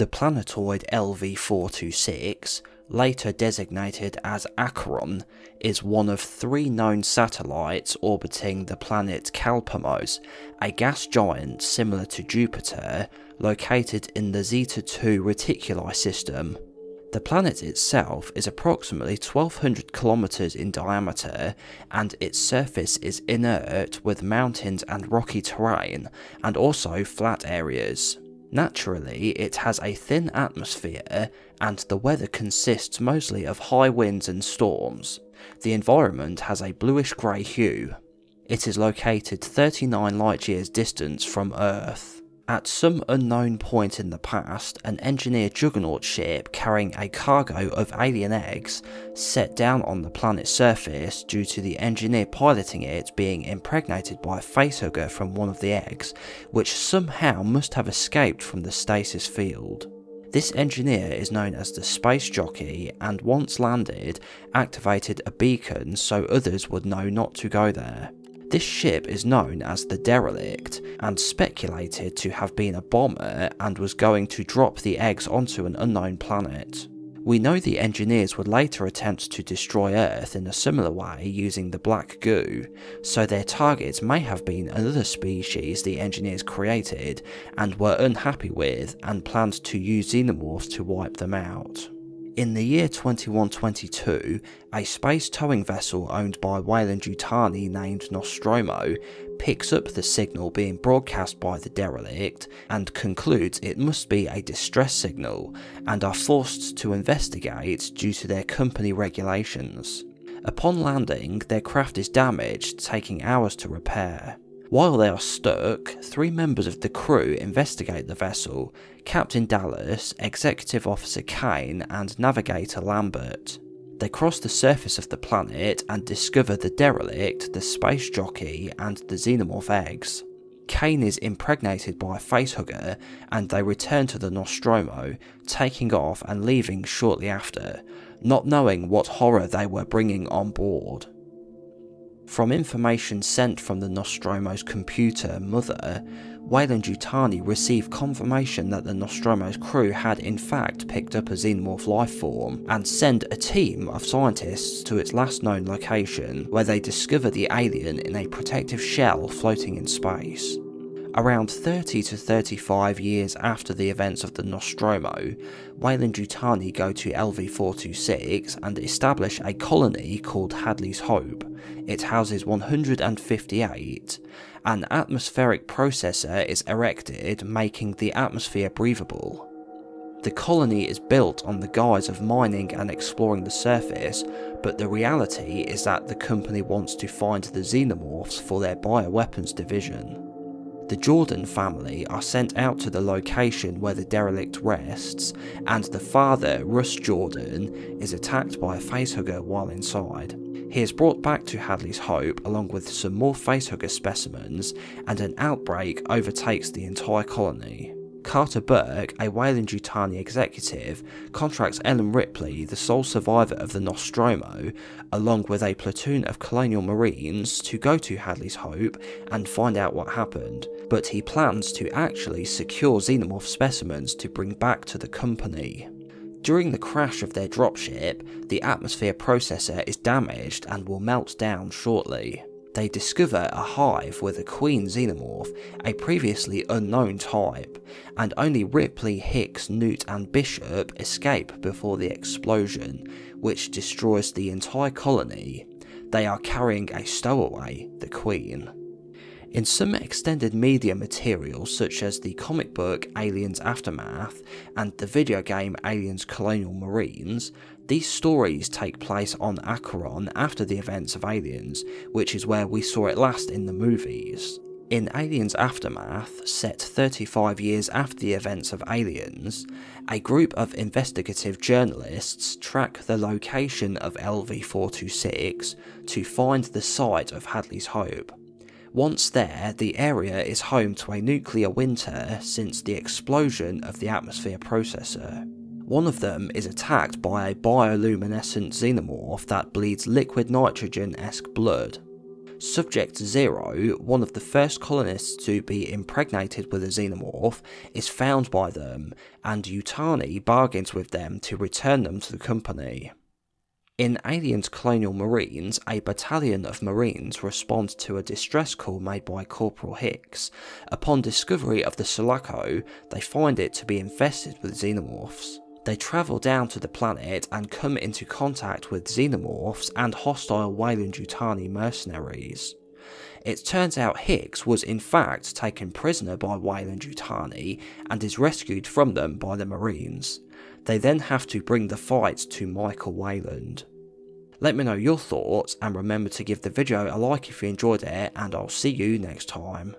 The planetoid LV-426, later designated as Acheron, is one of 3 known satellites orbiting the planet Kalpamos, a gas giant similar to Jupiter, located in the Zeta II Reticuli system. The planet itself is approximately 1200 kilometers in diameter, and its surface is inert with mountains and rocky terrain, and also flat areas. Naturally, it has a thin atmosphere, and the weather consists mostly of high winds and storms. The environment has a bluish-grey hue. It is located 39 light-years distance from Earth. At some unknown point in the past, an engineered juggernaut ship carrying a cargo of alien eggs set down on the planet's surface due to the engineer piloting it being impregnated by a facehugger from one of the eggs, which somehow must have escaped from the stasis field. This engineer is known as the space jockey, and once landed, activated a beacon so others would know not to go there. This ship is known as the Derelict, and speculated to have been a bomber and was going to drop the eggs onto an unknown planet. We know the engineers would later attempt to destroy Earth in a similar way using the black goo, so their targets may have been another species the engineers created and were unhappy with and planned to use xenomorphs to wipe them out. In the year 2122, a space towing vessel owned by Weyland-Yutani named Nostromo picks up the signal being broadcast by the Derelict and concludes it must be a distress signal, and are forced to investigate due to their company regulations. Upon landing, their craft is damaged, taking hours to repair. While they are stuck, 3 members of the crew investigate the vessel: Captain Dallas, Executive Officer Kane, and Navigator Lambert. They cross the surface of the planet and discover the Derelict, the space jockey, and the xenomorph eggs. Kane is impregnated by a facehugger, and they return to the Nostromo, taking off and leaving shortly after, not knowing what horror they were bringing on board. From information sent from the Nostromo's computer mother, Weyland-Yutani received confirmation that the Nostromo's crew had in fact picked up a xenomorph lifeform, and sent a team of scientists to its last known location, where they discover the alien in a protective shell floating in space. Around 30 to 35 years after the events of the Nostromo, Weyland-Yutani go to LV-426 and establish a colony called Hadley's Hope. It houses 158. An atmospheric processor is erected, making the atmosphere breathable. The colony is built on the guise of mining and exploring the surface, but the reality is that the company wants to find the xenomorphs for their bioweapons division. The Jordan family are sent out to the location where the derelict rests, and the father, Russ Jordan, is attacked by a facehugger while inside. He is brought back to Hadley's Hope along with some more facehugger specimens, and an outbreak overtakes the entire colony. Carter Burke, a Weyland-Yutani executive, contracts Ellen Ripley, the sole survivor of the Nostromo, along with a platoon of colonial marines to go to Hadley's Hope and find out what happened, but he plans to actually secure xenomorph specimens to bring back to the company. During the crash of their dropship, the atmosphere processor is damaged and will melt down shortly. They discover a hive with a queen xenomorph, a previously unknown type, and only Ripley, Hicks, Newt and Bishop escape before the explosion, which destroys the entire colony. They are carrying a stowaway, the queen. In some extended media material such as the comic book Aliens Aftermath and the video game Aliens Colonial Marines, these stories take place on Acheron after the events of Aliens, which is where we saw it last in the movies. In Aliens Aftermath, set 35 years after the events of Aliens, a group of investigative journalists track the location of LV-426 to find the site of Hadley's Hope. Once there, the area is home to a nuclear winter since the explosion of the atmosphere processor. One of them is attacked by a bioluminescent xenomorph that bleeds liquid nitrogen-esque blood. Subject 0, one of the first colonists to be impregnated with a xenomorph, is found by them, and Yutani bargains with them to return them to the company. In Aliens Colonial Marines, a battalion of Marines respond to a distress call made by Corporal Hicks. Upon discovery of the Sulaco, they find it to be infested with xenomorphs. They travel down to the planet and come into contact with xenomorphs and hostile Weyland-Yutani mercenaries. It turns out Hicks was in fact taken prisoner by Weyland-Yutani and is rescued from them by the Marines. They then have to bring the fight to Michael Weyland. Let me know your thoughts and remember to give the video a like if you enjoyed it, and I'll see you next time.